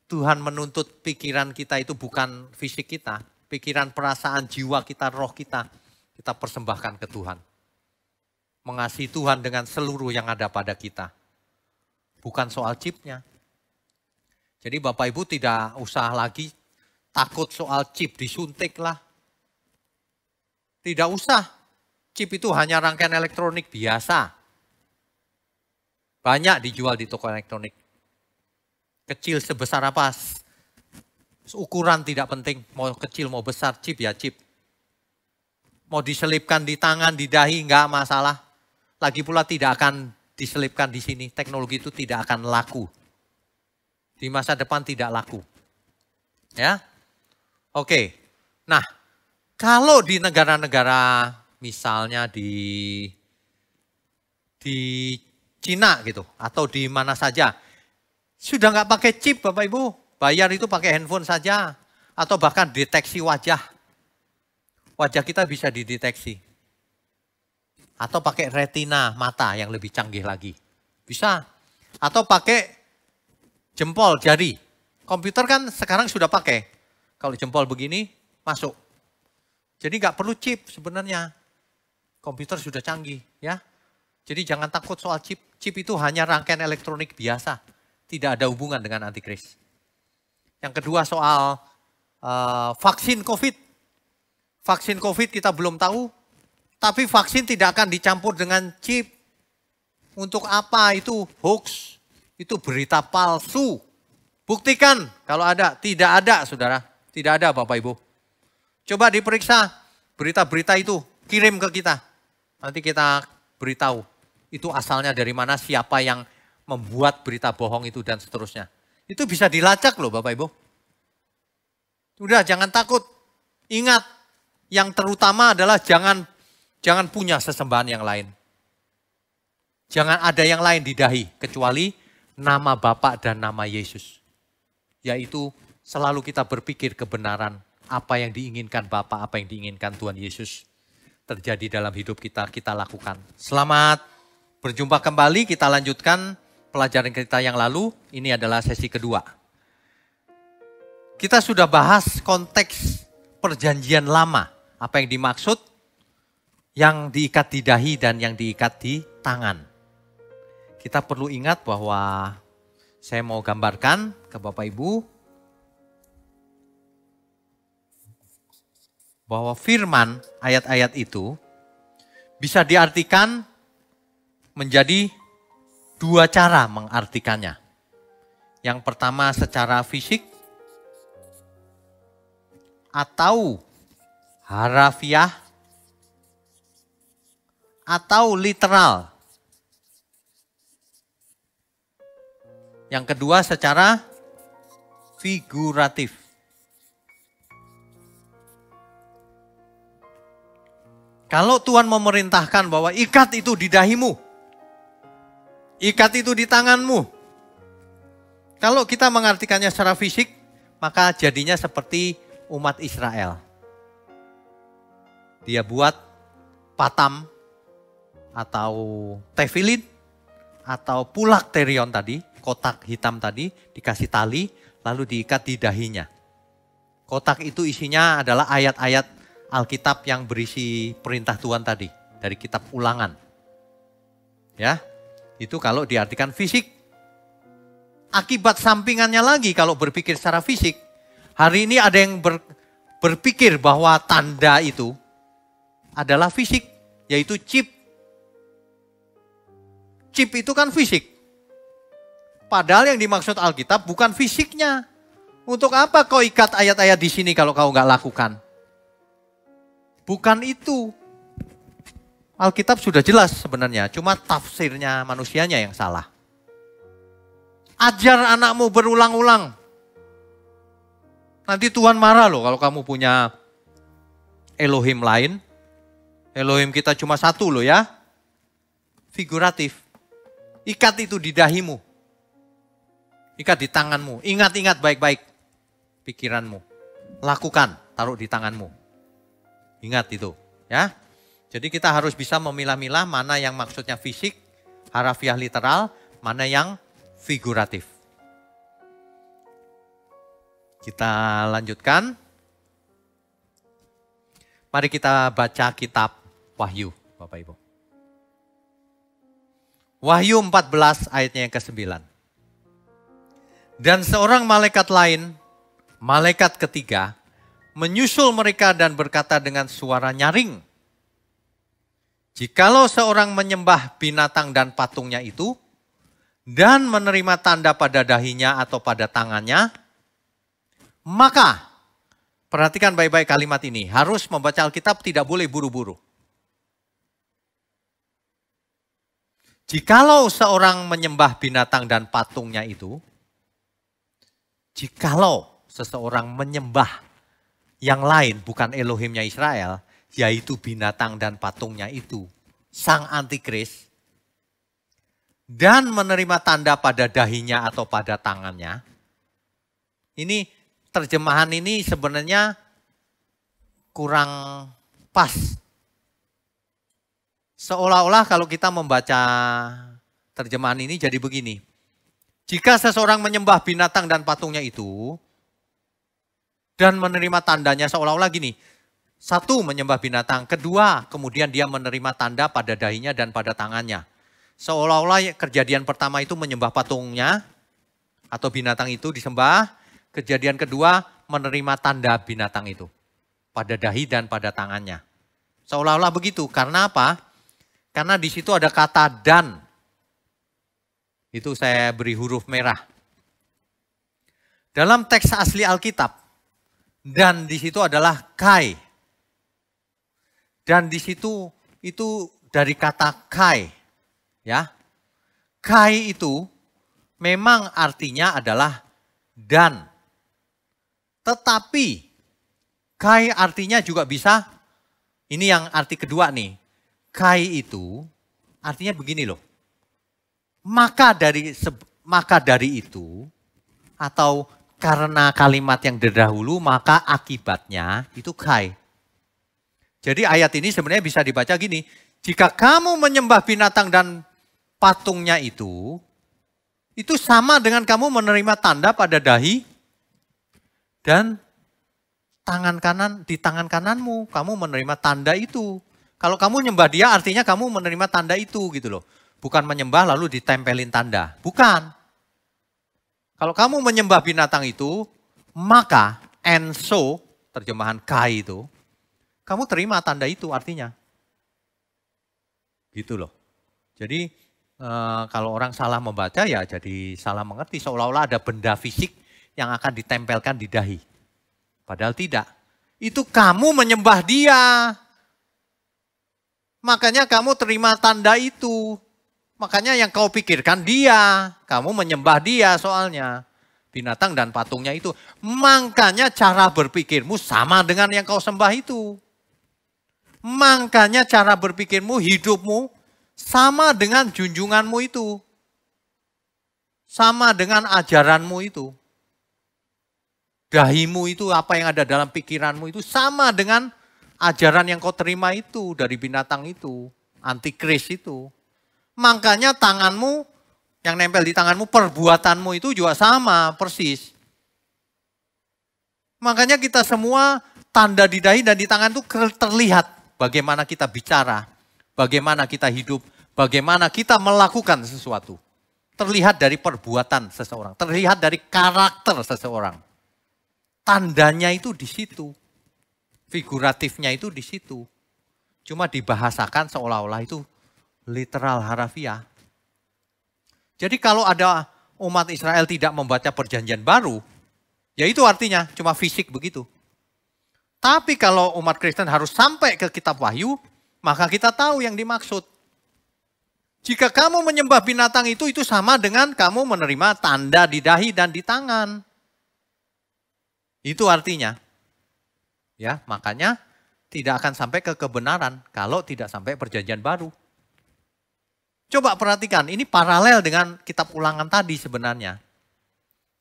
Tuhan menuntut pikiran kita itu bukan fisik kita. Pikiran, perasaan, jiwa kita, roh kita persembahkan ke Tuhan. Mengasihi Tuhan dengan seluruh yang ada pada kita. Bukan soal chipnya. Jadi Bapak Ibu tidak usah lagi takut soal chip, disuntik lah. Tidak usah. Chip itu hanya rangkaian elektronik biasa. Banyak dijual di toko elektronik. Kecil sebesar apa? Ukuran tidak penting. Mau kecil mau besar, chip ya chip. Mau diselipkan di tangan, di dahi, enggak masalah. Lagi pula tidak akan diselipkan di sini. Teknologi itu tidak akan laku. Di masa depan tidak laku. Ya. Oke. Nah, kalau di negara-negara misalnya di Cina gitu atau di mana saja sudah nggak pakai chip Bapak Ibu, bayar itu pakai handphone saja atau bahkan deteksi wajah. Wajah kita bisa dideteksi. Atau pakai retina mata yang lebih canggih lagi. Bisa. Atau pakai jempol jari. Komputer kan sekarang sudah pakai. Kalau jempol begini masuk. Jadi nggak perlu chip sebenarnya. Komputer sudah canggih ya. Jadi jangan takut soal chip. Chip itu hanya rangkaian elektronik biasa. Tidak ada hubungan dengan antikris. Yang kedua soal vaksin COVID. Vaksin COVID kita belum tahu. Tapi vaksin tidak akan dicampur dengan chip. Untuk apa itu hoax? Itu berita palsu. Buktikan kalau ada. Tidak ada saudara. Tidak ada Bapak Ibu. Coba diperiksa berita-berita itu. Kirim ke kita. Nanti kita beritahu. Itu asalnya dari mana, siapa yang membuat berita bohong itu dan seterusnya. Itu bisa dilacak loh Bapak Ibu. Udah jangan takut. Ingat, yang terutama adalah jangan punya sesembahan yang lain. Jangan ada yang lain di dahi kecuali nama Bapa dan nama Yesus. Yaitu selalu kita berpikir kebenaran apa yang diinginkan Bapa, apa yang diinginkan Tuhan Yesus terjadi dalam hidup kita, kita lakukan. Selamat berjumpa kembali, kita lanjutkan pelajaran kita yang lalu. Ini adalah sesi kedua. Kita sudah bahas konteks perjanjian lama. Apa yang dimaksud? Yang diikat di dahi dan yang diikat di tangan. Kita perlu ingat bahwa saya mau gambarkan ke Bapak Ibu bahwa firman ayat-ayat itu bisa diartikan menjadi dua cara mengartikannya. Yang pertama secara fisik atau harafiah atau literal. Yang kedua secara figuratif. Kalau Tuhan memerintahkan bahwa ikat itu di dahimu, ikat itu di tanganmu. Kalau kita mengartikannya secara fisik, maka jadinya seperti umat Israel. Dia buat patam atau tefilin atau pulak terion tadi, kotak hitam tadi dikasih tali lalu diikat di dahinya. Kotak itu isinya adalah ayat-ayat Alkitab yang berisi perintah Tuhan tadi dari kitab Ulangan. Ya. Itu kalau diartikan fisik. Akibat sampingannya lagi kalau berpikir secara fisik, hari ini ada yang berpikir bahwa tanda itu adalah fisik, yaitu chip. Chip itu kan fisik. Padahal yang dimaksud Alkitab bukan fisiknya. Untuk apa kau ikat ayat-ayat di sini kalau kau nggak lakukan? Bukan itu. Alkitab sudah jelas sebenarnya, cuma tafsirnya manusianya yang salah. Ajar anakmu berulang-ulang. Nanti Tuhan marah loh kalau kamu punya Elohim lain. Elohim kita cuma satu loh ya. Figuratif. Ikat itu di dahimu. Ikat di tanganmu. Ingat-ingat baik-baik pikiranmu. Lakukan, taruh di tanganmu. Ingat itu ya. Jadi kita harus bisa memilah-milah mana yang maksudnya fisik, harafiah literal, mana yang figuratif. Kita lanjutkan. Mari kita baca kitab Wahyu, Bapak Ibu. Wahyu 14 ayatnya yang ke-9. Dan seorang malaikat lain, malaikat ketiga, menyusul mereka dan berkata dengan suara nyaring, jikalau seorang menyembah binatang dan patungnya itu, dan menerima tanda pada dahinya atau pada tangannya, maka, perhatikan baik-baik kalimat ini, harus membaca Alkitab tidak boleh buru-buru. Jikalau seorang menyembah binatang dan patungnya itu, jikalau seseorang menyembah yang lain bukan Elohimnya Israel, yaitu binatang dan patungnya itu, sang antikris, dan menerima tanda pada dahinya atau pada tangannya. Ini terjemahan ini sebenarnya kurang pas. Seolah-olah kalau kita membaca terjemahan ini jadi begini. Jika seseorang menyembah binatang dan patungnya itu, dan menerima tandanya seolah-olah gini. Satu, menyembah binatang. Kedua, kemudian dia menerima tanda pada dahinya dan pada tangannya. Seolah-olah kejadian pertama itu menyembah patungnya, atau binatang itu disembah. Kejadian kedua, menerima tanda binatang itu pada dahi dan pada tangannya. Seolah-olah begitu. Karena apa? Karena di situ ada kata dan. Itu saya beri huruf merah. Dalam teks asli Alkitab, dan di situ adalah kai. Dan di situ itu dari kata kai. Ya. Kai itu memang artinya adalah dan. Tetapi kai artinya juga bisa, ini yang arti kedua nih. Kai itu artinya begini loh. Maka dari itu, atau karena kalimat yang terdahulu, maka akibatnya itu kai. Jadi ayat ini sebenarnya bisa dibaca gini. Jika kamu menyembah binatang dan patungnya itu sama dengan kamu menerima tanda pada dahi dan di tangan kananmu. Kamu menerima tanda itu. Kalau kamu nyembah dia artinya kamu menerima tanda itu gitu loh. Bukan menyembah lalu ditempelin tanda. Bukan. Kalau kamu menyembah binatang itu, maka enso, terjemahan kai itu, kamu terima tanda itu artinya. Gitu loh. Jadi kalau orang salah membaca ya jadi salah mengerti. Seolah-olah ada benda fisik yang akan ditempelkan di dahi. Padahal tidak. Itu kamu menyembah dia. Makanya kamu terima tanda itu. Makanya yang kau pikirkan dia. Kamu menyembah dia soalnya. Binatang dan patungnya itu. Makanya cara berpikirmu sama dengan yang kau sembah itu. Makanya cara berpikirmu, hidupmu sama dengan junjunganmu itu. Sama dengan ajaranmu itu. Dahimu itu, apa yang ada dalam pikiranmu itu sama dengan ajaran yang kau terima itu dari binatang itu. Antikris itu. Makanya tanganmu, yang nempel di tanganmu, perbuatanmu itu juga sama persis. Makanya kita semua tanda di dahi dan di tangan itu terlihat bagaimana kita bicara, bagaimana kita hidup, bagaimana kita melakukan sesuatu. Terlihat dari perbuatan seseorang, terlihat dari karakter seseorang. Tandanya itu di situ. Figuratifnya itu di situ. Cuma dibahasakan seolah-olah itu literal harafiah. Jadi kalau ada umat Israel tidak membaca perjanjian baru, ya itu artinya cuma fisik begitu. Tapi kalau umat Kristen harus sampai ke kitab Wahyu, maka kita tahu yang dimaksud. Jika kamu menyembah binatang itu sama dengan kamu menerima tanda di dahi dan di tangan. Itu artinya. Ya, makanya tidak akan sampai ke kebenaran kalau tidak sampai perjanjian baru. Coba perhatikan, ini paralel dengan kitab Ulangan tadi sebenarnya.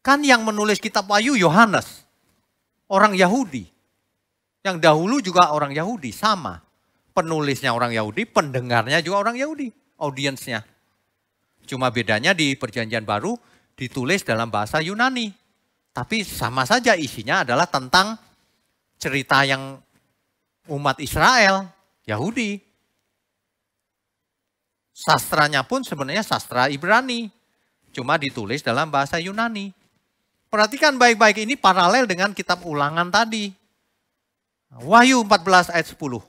Kan yang menulis kitab Wahyu Yohanes, orang Yahudi. Yang dahulu juga orang Yahudi, sama. Penulisnya orang Yahudi, pendengarnya juga orang Yahudi, audiensnya. Cuma bedanya di perjanjian baru ditulis dalam bahasa Yunani. Tapi sama saja isinya adalah tentang cerita yang umat Israel, Yahudi. Sastranya pun sebenarnya sastra Ibrani, cuma ditulis dalam bahasa Yunani. Perhatikan baik-baik, ini paralel dengan kitab Ulangan tadi. Wahyu 14 ayat 10.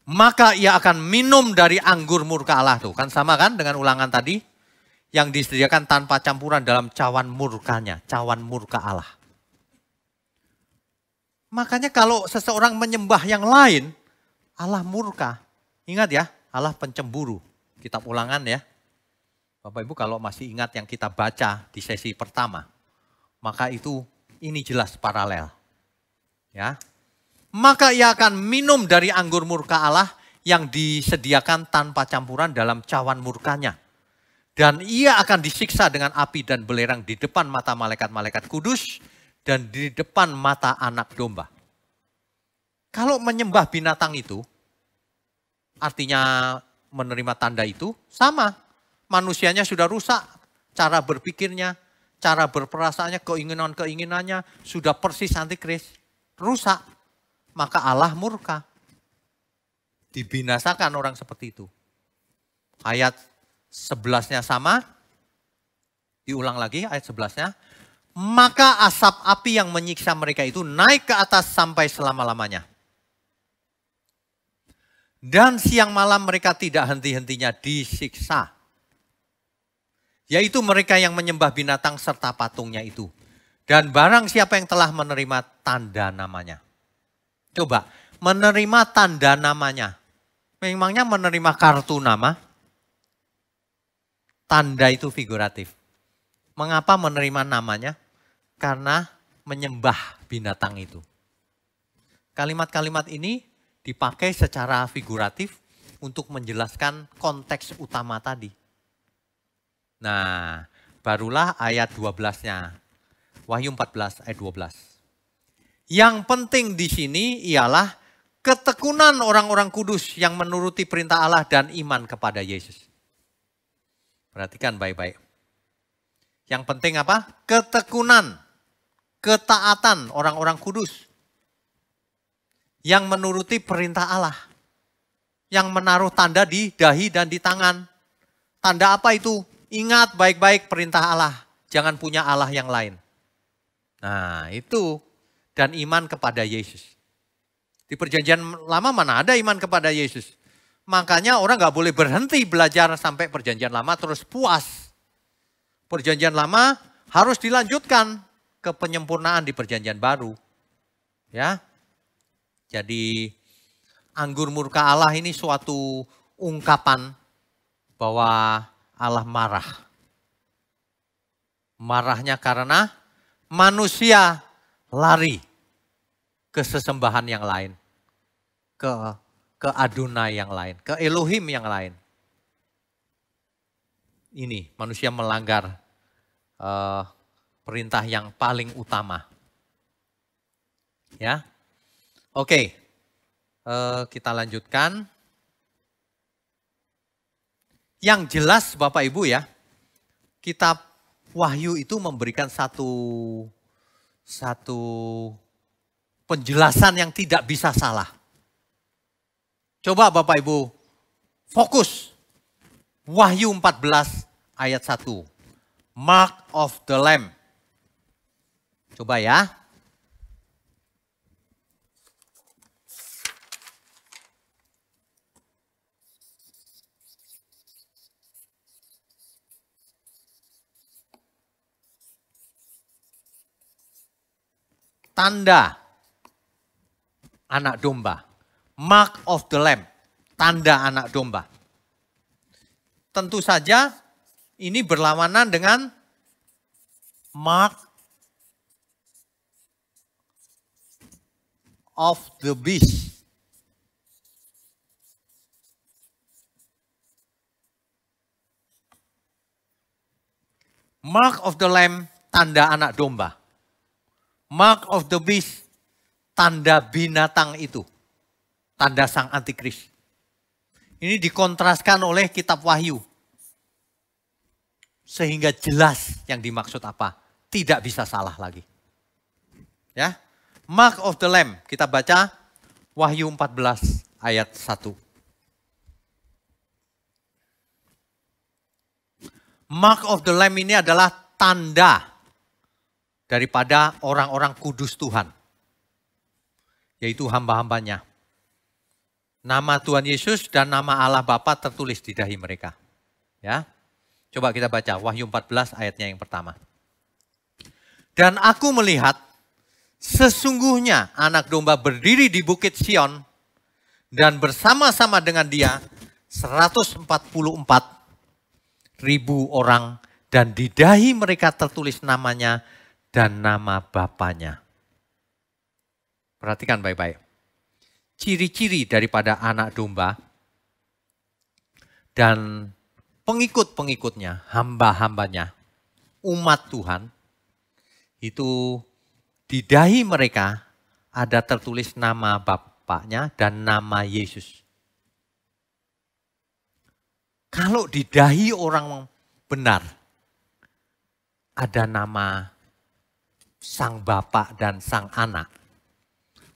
Maka ia akan minum dari anggur murka Allah. Tuh kan sama kan dengan Ulangan tadi. Yang disediakan tanpa campuran dalam cawan murkanya. Cawan murka Allah. Makanya kalau seseorang menyembah yang lain, Allah murka. Ingat ya, Allah pencemburu. Kitab Ulangan ya. Bapak Ibu kalau masih ingat yang kita baca di sesi pertama, maka ini jelas paralel. Ya. Maka ia akan minum dari anggur murka Allah yang disediakan tanpa campuran dalam cawan murkanya. Dan ia akan disiksa dengan api dan belerang di depan mata malaikat-malaikat kudus dan di depan mata anak domba. Kalau menyembah binatang itu, artinya menerima tanda itu, sama. Manusianya sudah rusak, cara berpikirnya, cara berperasaannya, keinginan-keinginannya sudah persis antikris, rusak. Maka Allah murka. Dibinasakan orang seperti itu. Ayat 11-nya sama, diulang lagi ayat 11-nya. Maka asap api yang menyiksa mereka itu naik ke atas sampai selama-lamanya. Dan siang malam mereka tidak henti-hentinya disiksa. Yaitu mereka yang menyembah binatang serta patungnya itu. Dan barang siapa yang telah menerima tanda namanya. Coba, menerima tanda namanya. Memangnya menerima kartu nama? Tanda itu figuratif. Mengapa menerima namanya? Karena menyembah binatang itu. Kalimat-kalimat ini dipakai secara figuratif untuk menjelaskan konteks utama tadi. Nah, barulah ayat 12-nya. Wahyu 14 ayat 12. Yang penting di sini ialah ketekunan orang-orang kudus yang menuruti perintah Allah dan iman kepada Yesus. Perhatikan baik-baik. Yang penting apa? Ketekunan, ketaatan orang-orang kudus. Yang menuruti perintah Allah. Yang menaruh tanda di dahi dan di tangan. Tanda apa itu? Ingat baik-baik perintah Allah. Jangan punya Allah yang lain. Nah itu. Dan iman kepada Yesus. Di perjanjian lama mana ada iman kepada Yesus. Makanya orang gak boleh berhenti belajar sampai perjanjian lama terus puas. Perjanjian lama harus dilanjutkan ke penyempurnaan di perjanjian baru. Ya. Jadi anggur murka Allah ini suatu ungkapan bahwa Allah marah. Marahnya karena manusia lari ke sesembahan yang lain. Ke Adonai yang lain, ke Elohim yang lain. Ini manusia melanggar perintah yang paling utama. Ya, oke, kita lanjutkan. Yang jelas Bapak Ibu ya, kitab Wahyu itu memberikan satu penjelasan yang tidak bisa salah. Coba Bapak Ibu fokus. Wahyu 14 ayat 1. Mark of the Lamb. Coba ya. Tanda anak domba. Mark of the Lamb. Tanda anak domba. Tentu saja ini berlawanan dengan mark of the beast. Mark of the Lamb, tanda anak domba. Mark of the beast, tanda binatang itu. Tanda sang antikris. Ini dikontraskan oleh kitab Wahyu. Sehingga jelas yang dimaksud apa. tidak bisa salah lagi. Ya. Mark of the Lamb, kita baca Wahyu 14 ayat 1. Mark of the Lamb ini adalah tanda daripada orang-orang kudus Tuhan. Yaitu hamba-hambanya. Nama Tuhan Yesus dan nama Allah Bapa tertulis di dahi mereka. Ya. Coba kita baca Wahyu 14 ayatnya yang pertama. Dan aku melihat sesungguhnya anak domba berdiri di bukit Sion dan bersama-sama dengan dia 144.000 orang dan di dahi mereka tertulis namanya dan nama Bapanya. Perhatikan baik-baik. Ciri-ciri daripada anak domba dan pengikut-pengikutnya, hamba-hambanya, umat Tuhan, itu di dahi mereka ada tertulis nama Bapaknya dan nama Yesus. Kalau di dahi orang benar, ada nama Sang Bapa dan Sang Anak.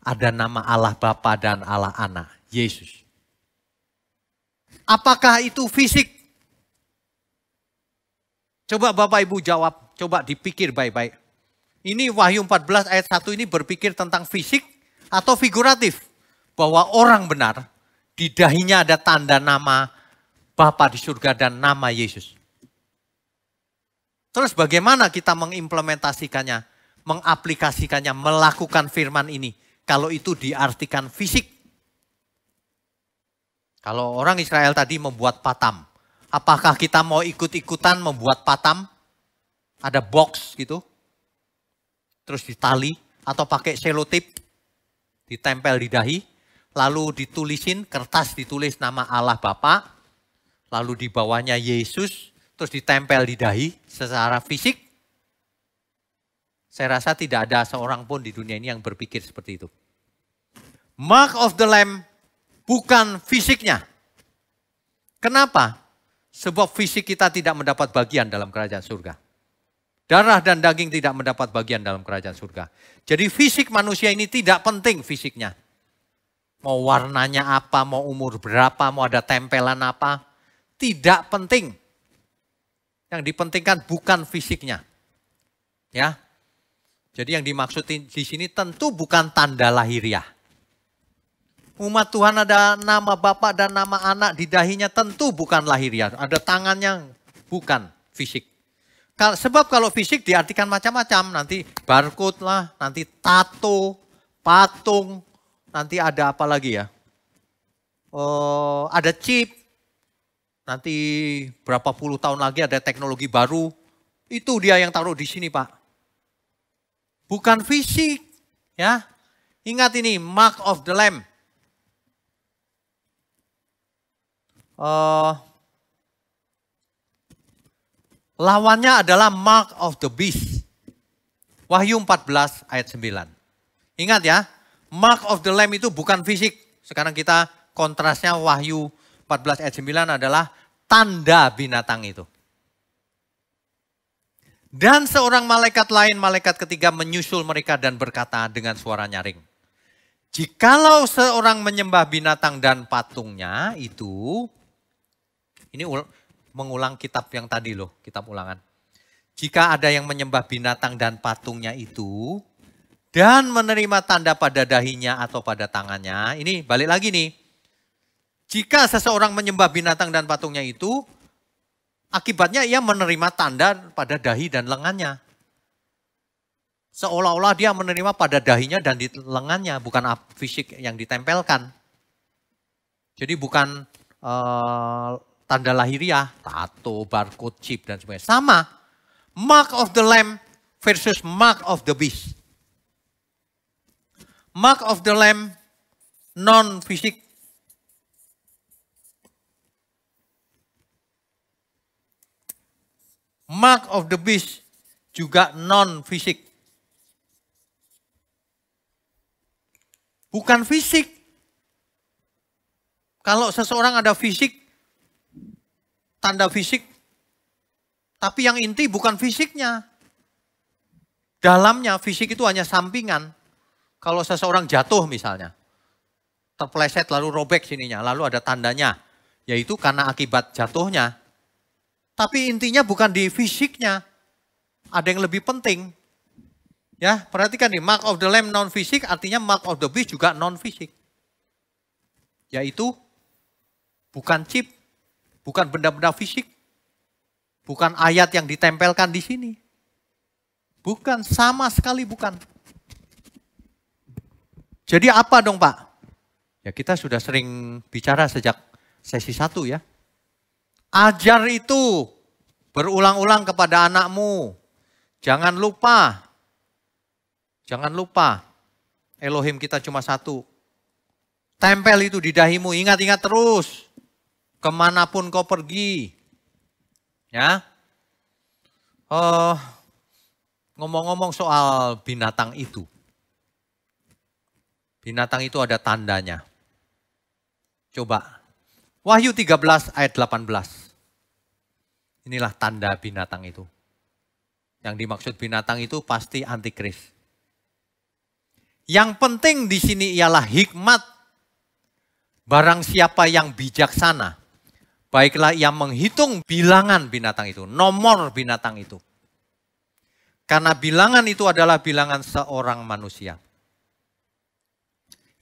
Ada nama Allah Bapa dan Allah Anak, Yesus. Apakah itu fisik? Coba Bapak Ibu jawab, coba dipikir baik-baik. Ini Wahyu 14 ayat 1 ini berpikir tentang fisik atau figuratif. Bahwa orang benar, di dahinya ada tanda nama Bapa di surga dan nama Yesus. Terus bagaimana kita mengimplementasikannya, mengaplikasikannya, melakukan firman ini. Kalau itu diartikan fisik. Kalau orang Israel tadi membuat patam. Apakah kita mau ikut-ikutan membuat patam? Ada box gitu. Terus ditali atau pakai selotip, ditempel di dahi, lalu ditulisin, kertas ditulis nama Allah Bapa, lalu di bawahnya Yesus, terus ditempel di dahi secara fisik. Saya rasa tidak ada seorang pun di dunia ini yang berpikir seperti itu. Mark of the Lamb bukan fisiknya. Kenapa? Sebab fisik kita tidak mendapat bagian dalam kerajaan surga. Darah dan daging tidak mendapat bagian dalam kerajaan surga. Jadi fisik manusia ini tidak penting fisiknya. Mau warnanya apa, mau umur berapa, mau ada tempelan apa. Tidak penting. Yang dipentingkan bukan fisiknya. Ya. Jadi yang dimaksud di sini tentu bukan tanda lahiriah. Umat Tuhan ada nama Bapa dan nama Anak di dahinya tentu bukan lahiriah. Ada tangannya, bukan fisik. Sebab kalau fisik diartikan macam-macam, nanti barcode lah, nanti tato, patung, nanti ada apa lagi ya? Ada chip, nanti berapa puluh tahun lagi ada teknologi baru, itu dia yang taruh di sini Pak. Bukan fisik, ya. Ingat ini, Mark of the Lamb. Lawannya adalah Mark of the Beast. Wahyu 14 ayat 9. Ingat ya, Mark of the Lamb itu bukan fisik. Sekarang kita kontrasnya Wahyu 14 ayat 9 adalah tanda binatang itu. Dan seorang malaikat lain, malaikat ketiga menyusul mereka dan berkata dengan suara nyaring. Jikalau seorang menyembah binatang dan patungnya itu, ini mengulang kitab yang tadi loh, kitab ulangan. Jika ada yang menyembah binatang dan patungnya itu, dan menerima tanda pada dahinya atau pada tangannya, ini balik lagi nih. Jika seseorang menyembah binatang dan patungnya itu, akibatnya ia menerima tanda pada dahi dan lengannya. Seolah-olah dia menerima pada dahinya dan di lengannya, bukan fisik yang ditempelkan. Jadi bukan tanda lahiriah, tato, barcode, chip, dan sebagainya. Sama, Mark of the Lamb versus Mark of the Beast. Mark of the Lamb non-fisik. Mark of the Beast juga non-fisik. Bukan fisik. Kalau seseorang ada fisik, tanda fisik, tapi yang inti bukan fisiknya. Dalamnya fisik itu hanya sampingan. Kalau seseorang jatuh misalnya, terpeleset lalu robek sininya, lalu ada tandanya, yaitu karena akibat jatuhnya. Tapi intinya bukan di fisiknya, ada yang lebih penting. Ya, perhatikan nih, mark of the lamb non fisik artinya mark of the beast juga non fisik. Yaitu bukan chip, bukan benda-benda fisik, bukan ayat yang ditempelkan di sini. Bukan, sama sekali bukan. Jadi apa dong Pak? Ya kita sudah sering bicara sejak sesi 1 ya. Ajar itu berulang-ulang kepada anakmu. Jangan lupa Elohim kita cuma satu. Tempel itu di dahimu, ingat-ingat terus. Kemanapun kau pergi. Ya. Ngomong-ngomong soal binatang itu. Binatang itu ada tandanya. Coba. Wahyu 13 ayat 18. Inilah tanda binatang itu. Yang dimaksud binatang itu pasti antikris. Yang penting di sini ialah hikmat. Barang siapa yang bijaksana, baiklah ia menghitung bilangan binatang itu, nomor binatang itu. Karena bilangan itu adalah bilangan seorang manusia.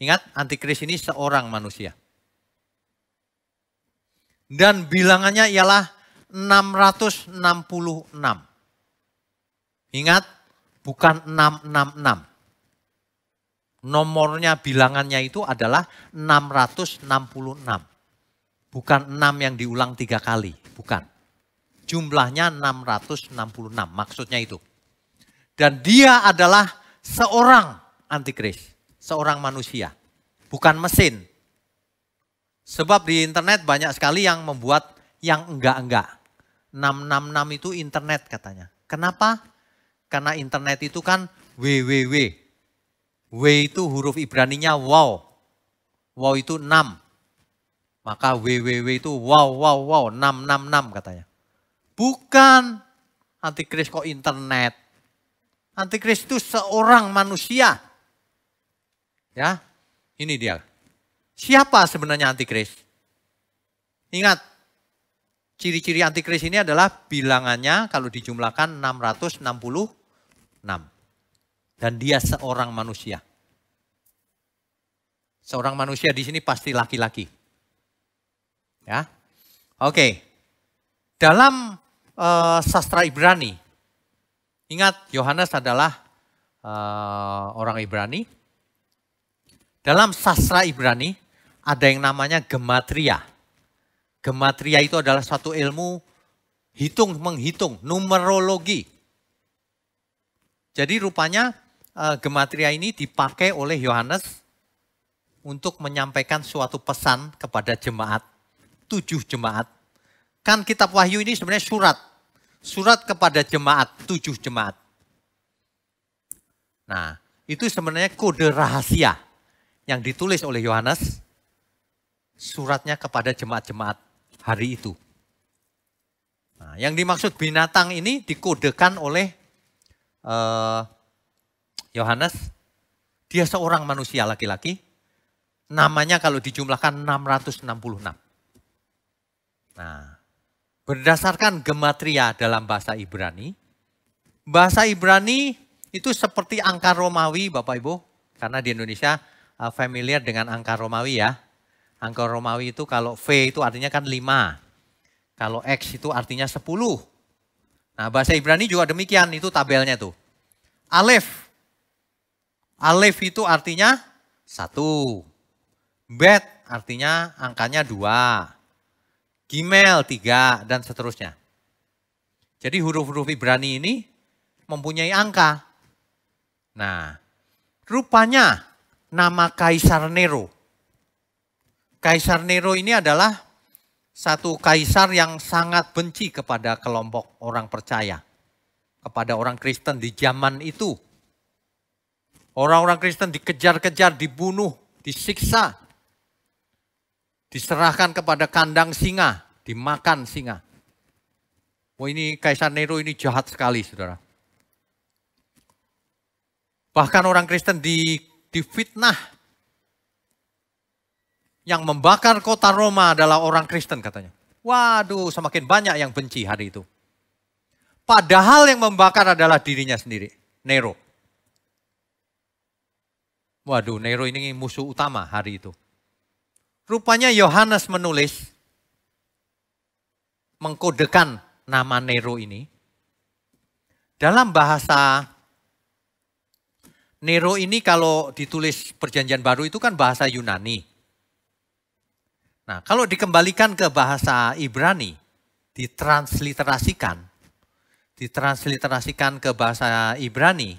Ingat, antikris ini seorang manusia. Dan bilangannya ialah 666. Ingat, bukan 666. Nomornya, bilangannya itu adalah 666. Bukan 6 yang diulang 3 kali, bukan. Jumlahnya 666, maksudnya itu. Dan dia adalah seorang antikris, seorang manusia, bukan mesin. Sebab di internet banyak sekali yang membuat yang enggak-enggak. 666 itu internet katanya. Kenapa? Karena internet itu kan www. W itu huruf Ibraninya wow. Wow itu 6. Maka www itu wow 666 katanya. Bukan. Antikris kok internet. Antikris itu seorang manusia. Ya, ini dia. Siapa sebenarnya antikris? Ingat, ciri-ciri antikris ini adalah bilangannya kalau dijumlahkan 666. Dan dia seorang manusia. Seorang manusia di sini pasti laki-laki. Ya, oke. Dalam sastra Ibrani, ingat Yohanes adalah orang Ibrani. Dalam sastra Ibrani ada yang namanya gematria. Gematria itu adalah satu ilmu menghitung, numerologi. Jadi rupanya gematria ini dipakai oleh Yohanes untuk menyampaikan suatu pesan kepada jemaat, 7 jemaat. Kan kitab Wahyu ini sebenarnya surat kepada jemaat, 7 jemaat. Nah, itu sebenarnya kode rahasia yang ditulis oleh Yohanes, suratnya kepada jemaat-jemaat hari itu. Nah, yang dimaksud binatang ini dikodekan oleh Yohanes. Dia seorang manusia laki-laki. Namanya kalau dijumlahkan 666. Nah, berdasarkan gematria dalam bahasa Ibrani. Bahasa Ibrani itu seperti angka Romawi Bapak Ibu. Karena di Indonesia familiar dengan angka Romawi ya. Angka Romawi itu kalau V itu artinya kan 5. Kalau X itu artinya 10. Nah bahasa Ibrani juga demikian, itu tabelnya tuh. Alef. Alef itu artinya 1. Bet artinya angkanya 2. Gimel 3 dan seterusnya. Jadi huruf-huruf Ibrani ini mempunyai angka. Nah rupanya nama Kaisar Nero. Kaisar Nero ini adalah satu kaisar yang sangat benci kepada kelompok orang percaya. Kepada orang Kristen di zaman itu. Orang-orang Kristen dikejar-kejar, dibunuh, disiksa. Diserahkan kepada kandang singa, dimakan singa. Wah ini Kaisar Nero ini jahat sekali saudara. Bahkan orang Kristen difitnah. Yang membakar kota Roma adalah orang Kristen katanya. Waduh, semakin banyak yang benci hari itu. Padahal yang membakar adalah dirinya sendiri, Nero. Waduh, Nero ini musuh utama hari itu. Rupanya Yohanes menulis, mengkodekan nama Nero ini. Dalam bahasa Nero ini kalau ditulis Perjanjian Baru itu kan bahasa Yunani. Nah, kalau dikembalikan ke bahasa Ibrani, ditransliterasikan ke bahasa Ibrani,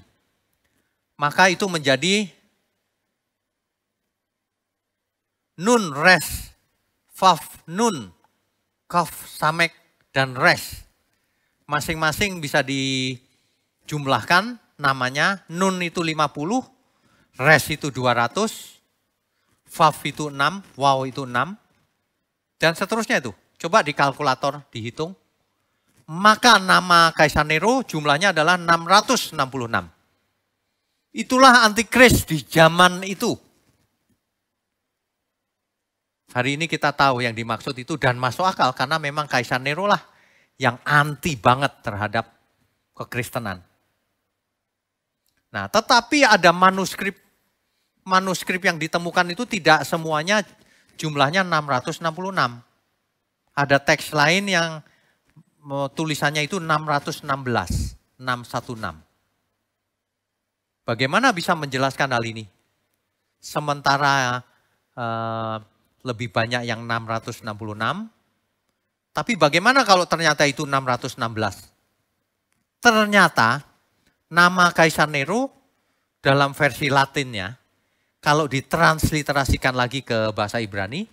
maka itu menjadi nun, res, vav, nun, kaf, samek, dan res. Masing-masing bisa dijumlahkan namanya. Nun itu 50, res itu 200, vav itu 6, waw itu 6, dan seterusnya itu. Coba di kalkulator dihitung. Maka nama Kaisar Nero jumlahnya adalah 666. Itulah antikris di zaman itu. Hari ini kita tahu yang dimaksud itu dan masuk akal karena memang Kaisar Nero lah yang anti banget terhadap kekristenan. Nah, tetapi ada manuskrip yang ditemukan itu tidak semuanya jumlahnya 666. Ada teks lain yang tulisannya itu 616, 616. Bagaimana bisa menjelaskan hal ini? Sementara lebih banyak yang 666, tapi bagaimana kalau ternyata itu 616? Ternyata nama Kaisar Nero dalam versi Latinnya, kalau ditransliterasikan lagi ke bahasa Ibrani,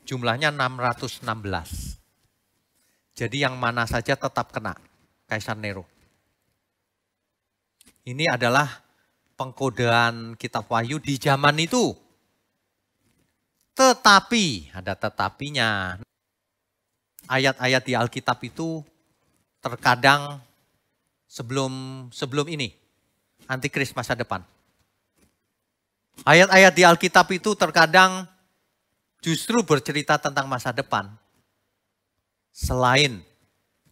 jumlahnya 616. Jadi yang mana saja tetap kena, Kaisar Nero. Ini adalah pengkodean kitab Wahyu di zaman itu. Tetapi, ada tetapinya. Ayat-ayat di Alkitab itu terkadang sebelum ini, antikris masa depan. Ayat-ayat di Alkitab itu terkadang justru bercerita tentang masa depan. Selain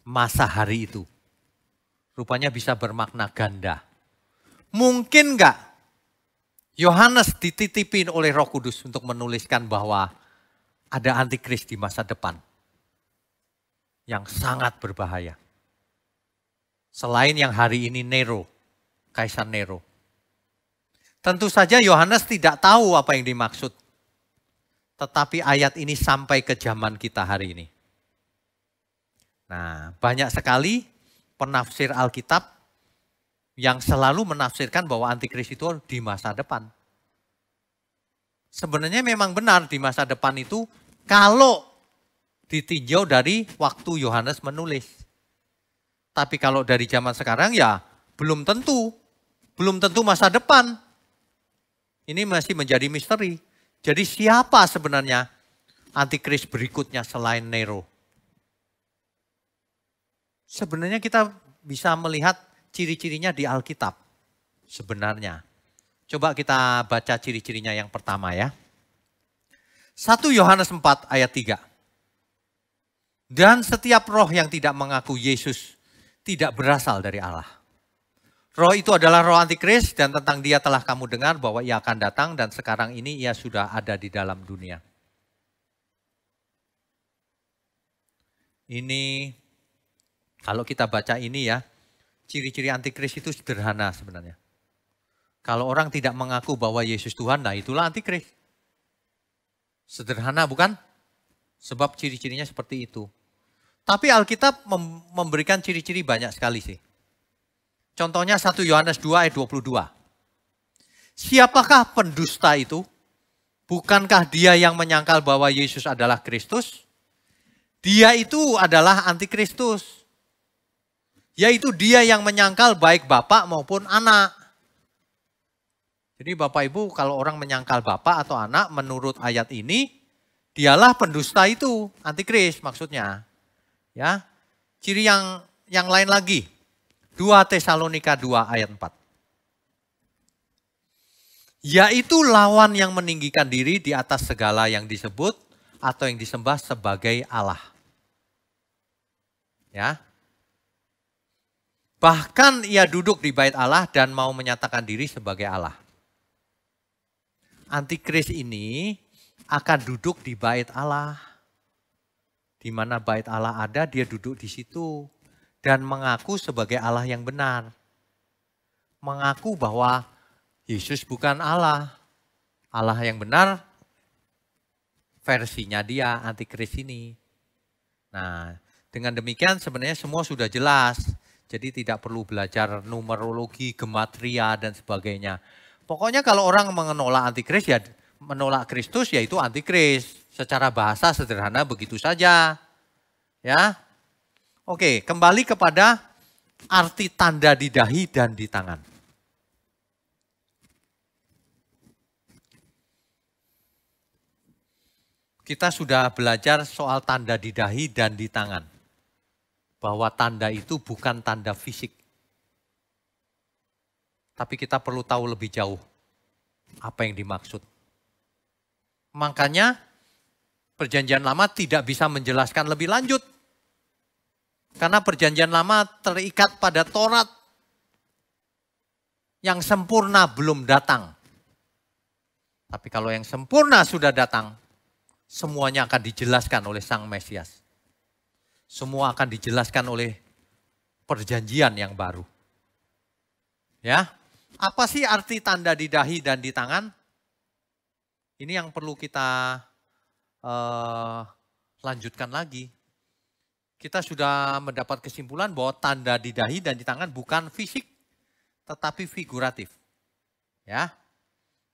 masa hari itu. Rupanya bisa bermakna ganda. Mungkin enggak Yohanes dititipin oleh Roh Kudus untuk menuliskan bahwa ada antikris di masa depan yang sangat berbahaya. Selain yang hari ini Nero, Kaisar Nero. Tentu saja Yohanes tidak tahu apa yang dimaksud. Tetapi ayat ini sampai ke zaman kita hari ini. Nah, banyak sekali penafsir Alkitab yang selalu menafsirkan bahwa antikris itu di masa depan. Sebenarnya memang benar di masa depan itu kalau ditinjau dari waktu Yohanes menulis. Tapi kalau dari zaman sekarang ya belum tentu. Belum tentu masa depan. Ini masih menjadi misteri. Jadi siapa sebenarnya antikris berikutnya selain Nero? Sebenarnya kita bisa melihat ciri-cirinya di Alkitab sebenarnya. Coba kita baca ciri-cirinya yang pertama ya. 1 Yohanes 4 ayat 3. Dan setiap roh yang tidak mengaku Yesus tidak berasal dari Allah. Roh itu adalah roh antikris dan tentang dia telah kamu dengar bahwa ia akan datang dan sekarang ini ia sudah ada di dalam dunia. Ini kalau kita baca ini ya, ciri-ciri antikris itu sederhana sebenarnya. Kalau orang tidak mengaku bahwa Yesus Tuhan, nah itulah antikris. Sederhana bukan? Sebab ciri-cirinya seperti itu. Tapi Alkitab memberikan ciri-ciri banyak sekali sih. Contohnya 1 Yohanes 2 ayat 22. Siapakah pendusta itu? Bukankah dia yang menyangkal bahwa Yesus adalah Kristus? Dia itu adalah antikristus. Yaitu dia yang menyangkal baik bapak maupun anak. Jadi Bapak Ibu kalau orang menyangkal bapak atau anak menurut ayat ini, dialah pendusta itu, antikris maksudnya. Ya, ciri yang lain lagi. 2 Tesalonika 2 ayat 4. Yaitu lawan yang meninggikan diri di atas segala yang disebut atau yang disembah sebagai Allah. Ya. Bahkan ia duduk di bait Allah dan mau menyatakan diri sebagai Allah. Antikris ini akan duduk di bait Allah. Di mana bait Allah ada, dia duduk di situ. Dan mengaku sebagai Allah yang benar. Mengaku bahwa Yesus bukan Allah. Allah yang benar versinya dia, antikris ini. Nah, dengan demikian sebenarnya semua sudah jelas. Jadi tidak perlu belajar numerologi, gematria, dan sebagainya. Pokoknya kalau orang menolak antikris, ya menolak Kristus, yaitu antikris. Secara bahasa sederhana begitu saja. Ya, oke, kembali kepada arti tanda di dahi dan di tangan. Kita sudah belajar soal tanda di dahi dan di tangan. Bahwa tanda itu bukan tanda fisik. Tapi kita perlu tahu lebih jauh apa yang dimaksud. Makanya Perjanjian Lama tidak bisa menjelaskan lebih lanjut. Karena Perjanjian Lama terikat pada Taurat yang sempurna belum datang. Tapi kalau yang sempurna sudah datang, semuanya akan dijelaskan oleh Sang Mesias. Semua akan dijelaskan oleh perjanjian yang baru. Ya, apa sih arti tanda di dahi dan di tangan? Ini yang perlu kita lanjutkan lagi. Kita sudah mendapat kesimpulan bahwa tanda di dahi dan di tangan bukan fisik, tetapi figuratif. Ya,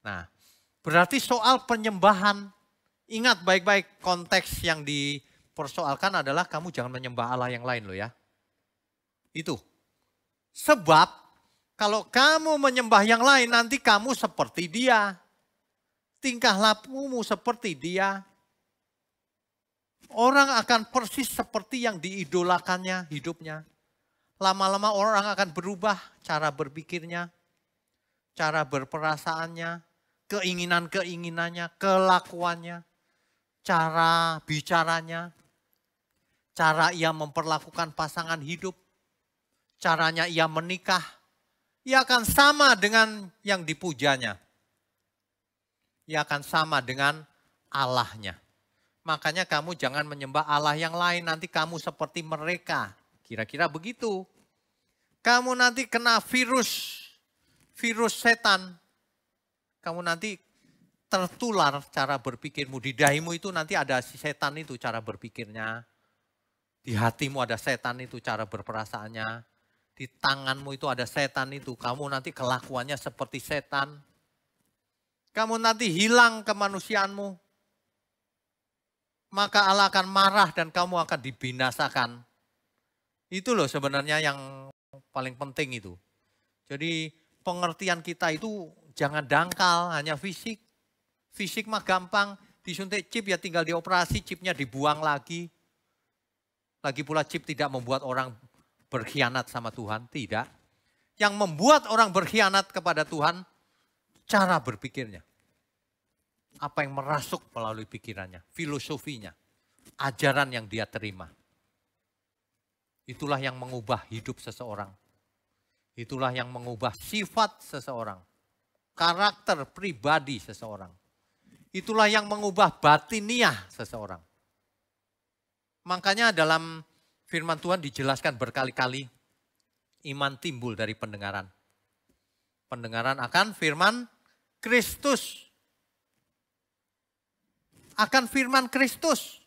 nah, berarti soal penyembahan, ingat baik-baik konteks yang dipersoalkan adalah kamu jangan menyembah Allah yang lain loh ya. Itu. Sebab kalau kamu menyembah yang lain nanti kamu seperti dia. Tingkah lakumu seperti dia. Orang akan persis seperti yang diidolakannya hidupnya. Lama-lama orang akan berubah cara berpikirnya, cara berperasaannya, keinginan-keinginannya, kelakuannya, cara bicaranya, cara ia memperlakukan pasangan hidup, caranya ia menikah, ia akan sama dengan yang dipujanya. Ia akan sama dengan Allahnya. Makanya kamu jangan menyembah Allah yang lain, nanti kamu seperti mereka. Kira-kira begitu. Kamu nanti kena virus setan. Kamu nanti tertular cara berpikirmu. Di dahimu itu nanti ada si setan itu cara berpikirnya. Di hatimu ada setan itu cara berperasaannya. Di tanganmu itu ada setan itu. Kamu nanti kelakuannya seperti setan. Kamu nanti hilang kemanusiaanmu. Maka Allah akan marah dan kamu akan dibinasakan. Itu loh sebenarnya yang paling penting itu. Jadi pengertian kita itu jangan dangkal, hanya fisik. Fisik mah gampang, disuntik chip ya tinggal dioperasi, chipnya dibuang lagi. Lagi pula chip tidak membuat orang berkhianat sama Tuhan, tidak. Yang membuat orang berkhianat kepada Tuhan, cara berpikirnya. Apa yang merasuk melalui pikirannya, filosofinya, ajaran yang dia terima. Itulah yang mengubah hidup seseorang. Itulah yang mengubah sifat seseorang, karakter pribadi seseorang. Itulah yang mengubah batiniah seseorang. Makanya dalam firman Tuhan dijelaskan berkali-kali, iman timbul dari pendengaran. Pendengaran akan firman Kristus. Akan firman Kristus.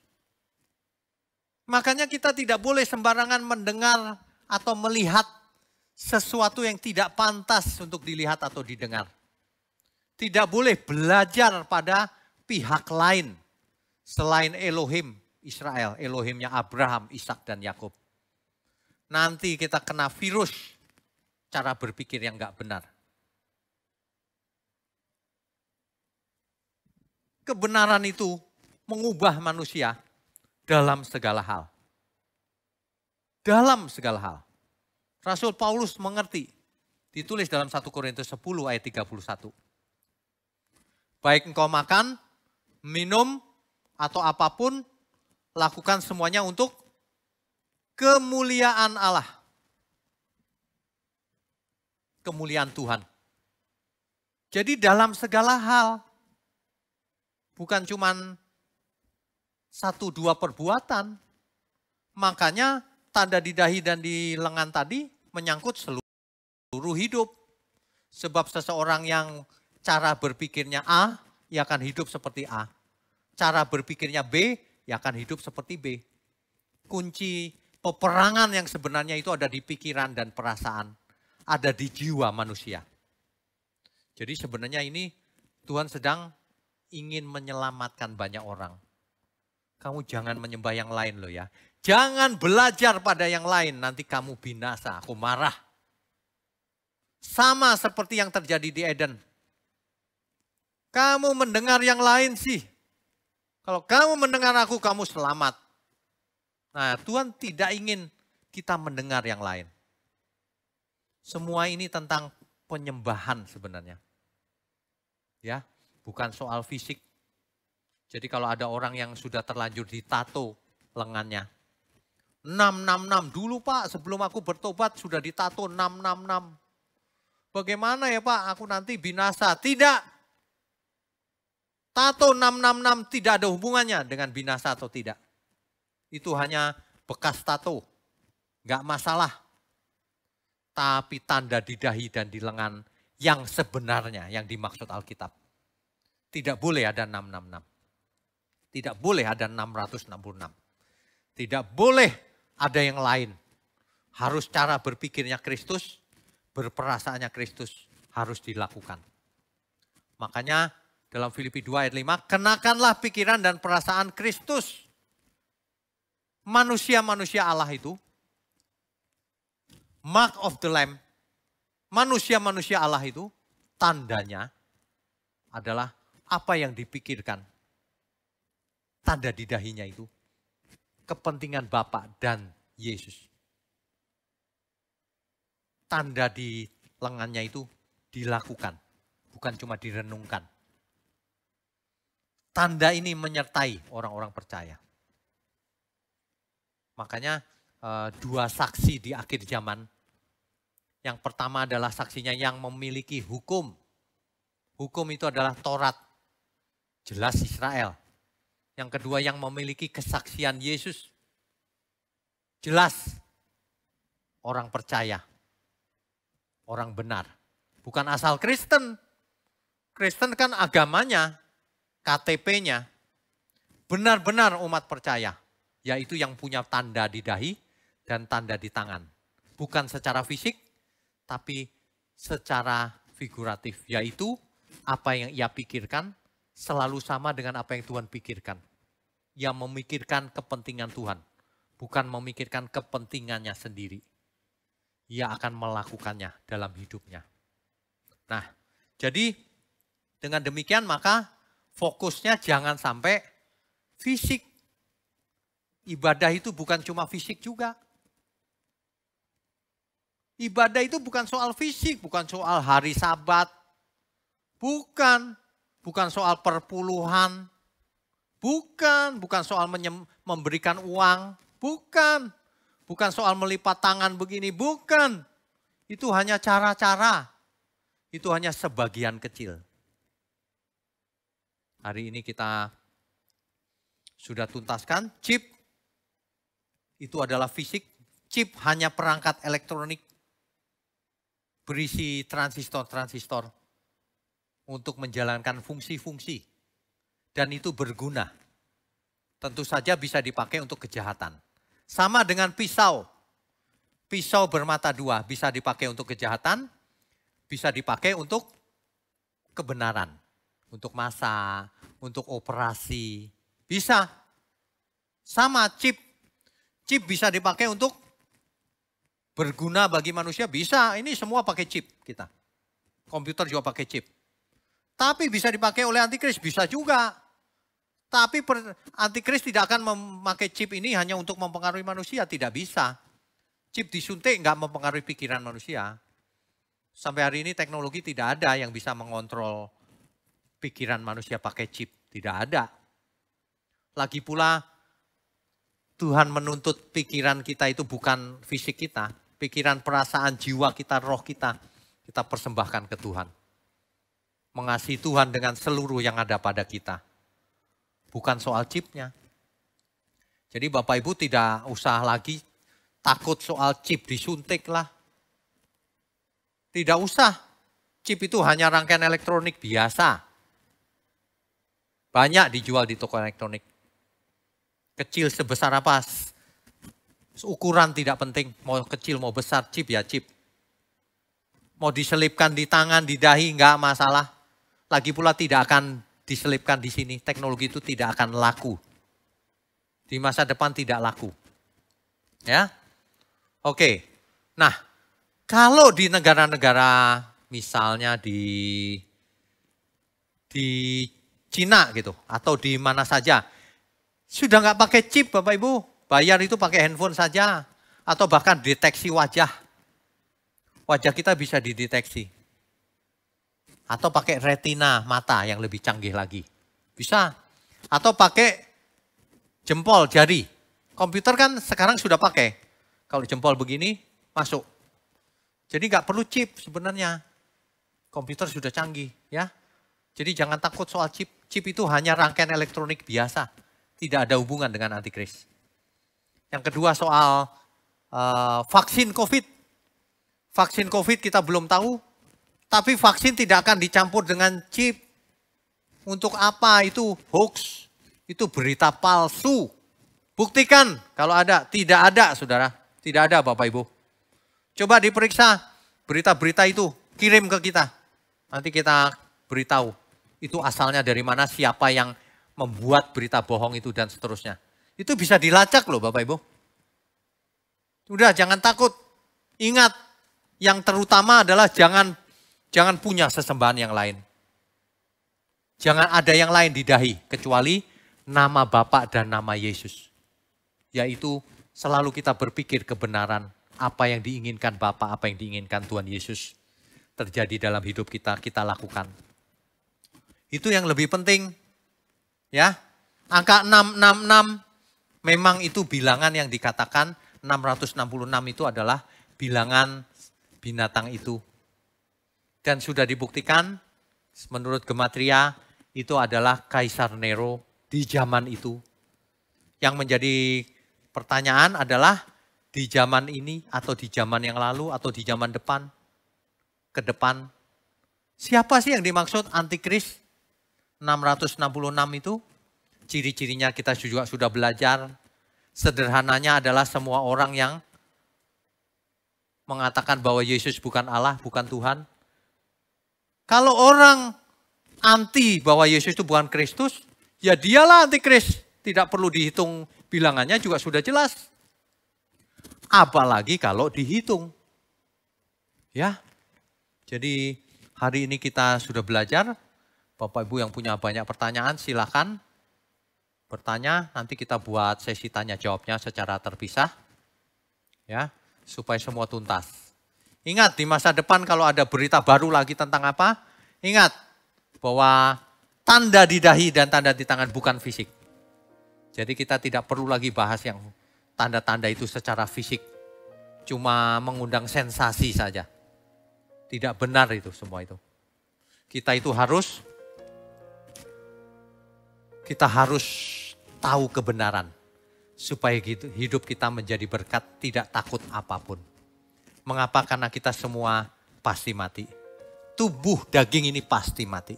Makanya kita tidak boleh sembarangan mendengar atau melihat sesuatu yang tidak pantas untuk dilihat atau didengar. Tidak boleh belajar pada pihak lain selain Elohim Israel, Elohimnya Abraham, Ishak dan Yakub. Nanti kita kena virus cara berpikir yang enggak benar. Kebenaran itu mengubah manusia dalam segala hal. Dalam segala hal. Rasul Paulus mengerti. Ditulis dalam 1 Korintus 10 ayat 31. Baik engkau makan, minum, atau apapun, lakukan semuanya untuk kemuliaan Allah. Kemuliaan Tuhan. Jadi dalam segala hal, bukan cuman 1-2 perbuatan. Makanya tanda di dahi dan di lengan tadi menyangkut seluruh hidup. Sebab seseorang yang cara berpikirnya A, ia akan hidup seperti A. Cara berpikirnya B, ia akan hidup seperti B. Kunci peperangan yang sebenarnya itu ada di pikiran dan perasaan. Ada di jiwa manusia. Jadi sebenarnya ini Tuhan sedang ingin menyelamatkan banyak orang. Kamu jangan menyembah yang lain loh ya. Jangan belajar pada yang lain, nanti kamu binasa, aku marah. Sama seperti yang terjadi di Eden. Kamu mendengar yang lain sih. Kalau kamu mendengar aku, kamu selamat. Nah, Tuhan tidak ingin kita mendengar yang lain. Semua ini tentang penyembahan sebenarnya. Ya, bukan soal fisik. Jadi kalau ada orang yang sudah terlanjur ditato lengannya. 666 dulu Pak, sebelum aku bertobat sudah ditato 666. Bagaimana ya Pak, aku nanti binasa? Tidak. Tato 666 tidak ada hubungannya dengan binasa atau tidak. Itu hanya bekas tato. Enggak masalah. Tapi tanda di dahi dan di lengan yang sebenarnya yang dimaksud Alkitab. Tidak boleh ada 666. Tidak boleh ada 666. Tidak boleh ada yang lain. Harus cara berpikirnya Kristus, berperasaannya Kristus harus dilakukan. Makanya dalam Filipi 2 ayat 5, kenakanlah pikiran dan perasaan Kristus. Manusia-manusia Allah itu, mark of the Lamb, manusia-manusia Allah itu, tandanya adalah apa yang dipikirkan. Tanda di dahinya itu, kepentingan Bapa dan Yesus. Tanda di lengannya itu dilakukan, bukan cuma direnungkan. Tanda ini menyertai orang-orang percaya. Makanya 2 saksi di akhir zaman. Yang pertama adalah saksinya yang memiliki hukum. Hukum itu adalah Taurat. Jelas Israel. Yang kedua yang memiliki kesaksian Yesus. Jelas orang percaya. Orang benar. Bukan asal Kristen. Kristen kan agamanya, KTP-nya. Benar-benar umat percaya. Yaitu yang punya tanda di dahi dan tanda di tangan. Bukan secara fisik, tapi secara figuratif. Yaitu apa yang ia pikirkan selalu sama dengan apa yang Tuhan pikirkan. Ia memikirkan kepentingan Tuhan, bukan memikirkan kepentingannya sendiri. Ia akan melakukannya dalam hidupnya. Nah, jadi dengan demikian maka fokusnya jangan sampai fisik. Ibadah itu bukan cuma fisik juga. Ibadah itu bukan soal fisik, bukan soal hari Sabat. Bukan soal perpuluhan. Bukan soal memberikan uang. Bukan soal melipat tangan begini, bukan. Itu hanya cara-cara. Itu hanya sebagian kecil. Hari ini kita sudah tuntaskan chip. Itu adalah fisik. Chip hanya perangkat elektronik. Berisi transistor-transistor. Untuk menjalankan fungsi-fungsi. Dan itu berguna. Tentu saja bisa dipakai untuk kejahatan. Sama dengan pisau. Pisau bermata 2 bisa dipakai untuk kejahatan, bisa dipakai untuk kebenaran. Untuk masak, untuk operasi. Bisa. Sama chip. Chip bisa dipakai untuk berguna bagi manusia, bisa. Ini semua pakai chip kita. Komputer juga pakai chip. Tapi bisa dipakai oleh antikris, bisa juga. Tapi antikris tidak akan memakai chip ini hanya untuk mempengaruhi manusia, tidak bisa. Chip disuntik nggak mempengaruhi pikiran manusia. Sampai hari ini teknologi tidak ada yang bisa mengontrol pikiran manusia pakai chip. Tidak ada. Lagi pula Tuhan menuntut pikiran kita itu bukan fisik kita. Pikiran, perasaan, jiwa kita, roh kita persembahkan ke Tuhan. Mengasihi Tuhan dengan seluruh yang ada pada kita. Bukan soal chipnya. Jadi Bapak Ibu tidak usah lagi takut soal chip disuntik lah. Tidak usah. Chip itu hanya rangkaian elektronik biasa. Banyak dijual di toko elektronik. Kecil sebesar apa? Ukuran tidak penting. Mau kecil mau besar, chip ya chip. Mau diselipkan di tangan, di dahi, enggak masalah. Lagi pula tidak akan diselipkan di sini. Teknologi itu tidak akan laku. Di masa depan tidak laku. Ya. Oke. Nah, kalau di negara-negara misalnya di Cina gitu atau di mana saja sudah nggak pakai chip Bapak Ibu, bayar itu pakai handphone saja atau bahkan deteksi wajah. Wajah kita bisa dideteksi. Atau pakai retina mata yang lebih canggih lagi. Bisa. Atau pakai jempol, jari. Komputer kan sekarang sudah pakai. Kalau jempol begini, masuk. Jadi nggak perlu chip sebenarnya. Komputer sudah canggih, ya. Jadi jangan takut soal chip. Chip itu hanya rangkaian elektronik biasa. Tidak ada hubungan dengan antikris. Yang kedua soal vaksin COVID. Vaksin COVID kita belum tahu. Tapi vaksin tidak akan dicampur dengan chip. Untuk apa? Itu hoax. Itu berita palsu. Buktikan kalau ada. Tidak ada saudara. Tidak ada Bapak Ibu. Coba diperiksa berita-berita itu. Kirim ke kita. Nanti kita beritahu. Itu asalnya dari mana, siapa yang membuat berita bohong itu dan seterusnya. Itu bisa dilacak loh Bapak Ibu. Udah jangan takut. Ingat, yang terutama adalah jangan punya sesembahan yang lain. Jangan ada yang lain di dahi kecuali nama Bapa dan nama Yesus. Yaitu selalu kita berpikir kebenaran apa yang diinginkan Bapa, apa yang diinginkan Tuhan Yesus terjadi dalam hidup kita, kita lakukan. Itu yang lebih penting. Ya. Angka 666 memang itu bilangan yang dikatakan 666 itu adalah bilangan binatang itu. Dan sudah dibuktikan menurut gematria itu adalah Kaisar Nero di zaman itu. Yang menjadi pertanyaan adalah di zaman ini atau di zaman yang lalu atau di zaman depan, ke depan. Siapa sih yang dimaksud antikris 666 itu? Ciri-cirinya kita juga sudah belajar. Sederhananya adalah semua orang yang mengatakan bahwa Yesus bukan Allah, bukan Tuhan. Kalau orang anti bahwa Yesus itu bukan Kristus, ya dialah antikris. Tidak perlu dihitung bilangannya juga sudah jelas. Apalagi kalau dihitung. Ya. Jadi hari ini kita sudah belajar. Bapak Ibu yang punya banyak pertanyaan silakan bertanya. Nanti kita buat sesi tanya jawabnya secara terpisah. Ya, supaya semua tuntas. Ingat di masa depan kalau ada berita baru lagi tentang apa, ingat bahwa tanda di dahi dan tanda di tangan bukan fisik. Jadi kita tidak perlu lagi bahas yang tanda-tanda itu secara fisik. Cuma mengundang sensasi saja. Tidak benar itu semua itu. Kita harus tahu kebenaran. Supaya hidup kita menjadi berkat, tidak takut apapun. Mengapa? Karena kita semua pasti mati. Tubuh daging ini pasti mati.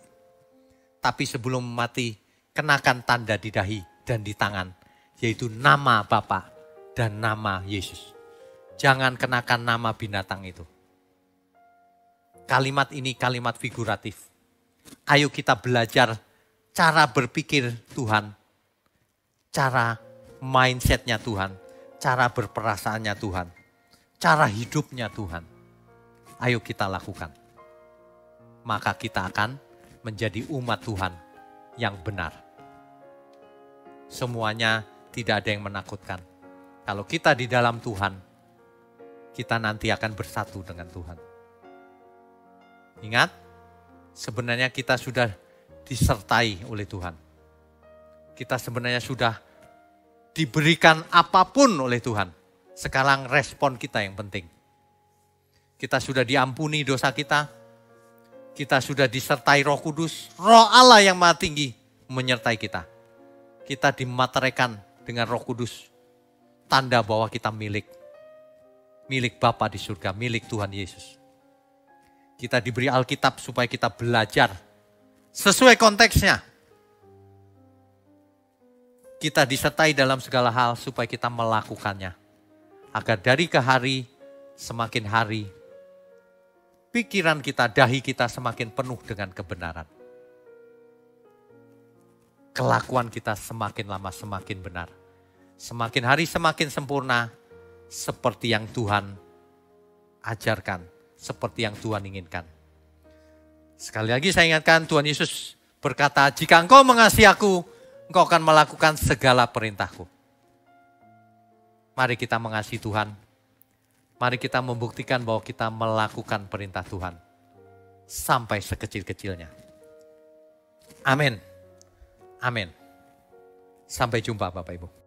Tapi sebelum mati, kenakan tanda di dahi dan di tangan. Yaitu nama Bapa dan nama Yesus. Jangan kenakan nama binatang itu. Kalimat ini kalimat figuratif. Ayo kita belajar cara berpikir Tuhan. Cara mindsetnya Tuhan. Cara berperasaannya Tuhan. Cara hidupnya Tuhan. Ayo kita lakukan. Maka kita akan menjadi umat Tuhan yang benar. Semuanya tidak ada yang menakutkan. Kalau kita di dalam Tuhan, kita nanti akan bersatu dengan Tuhan. Ingat, sebenarnya kita sudah disertai oleh Tuhan. Kita sebenarnya sudah diberikan apapun oleh Tuhan. Sekarang respon kita yang penting. Kita sudah diampuni dosa kita. Kita sudah disertai Roh Kudus. Roh Allah yang Maha Tinggi menyertai kita. Kita dimateraikan dengan Roh Kudus. Tanda bahwa kita milik Bapa di surga, milik Tuhan Yesus. Kita diberi Alkitab supaya kita belajar sesuai konteksnya. Kita disertai dalam segala hal supaya kita melakukannya. Agar dari ke hari, semakin hari, pikiran kita, dahi kita semakin penuh dengan kebenaran. Kelakuan kita semakin lama semakin benar. Semakin hari semakin sempurna, seperti yang Tuhan ajarkan, seperti yang Tuhan inginkan. Sekali lagi saya ingatkan, Tuhan Yesus berkata, jika engkau mengasihi aku, engkau akan melakukan segala perintahku. Mari kita mengasihi Tuhan. Mari kita membuktikan bahwa kita melakukan perintah Tuhan. Sampai sekecil-kecilnya. Amin. Amin. Sampai jumpa Bapak Ibu.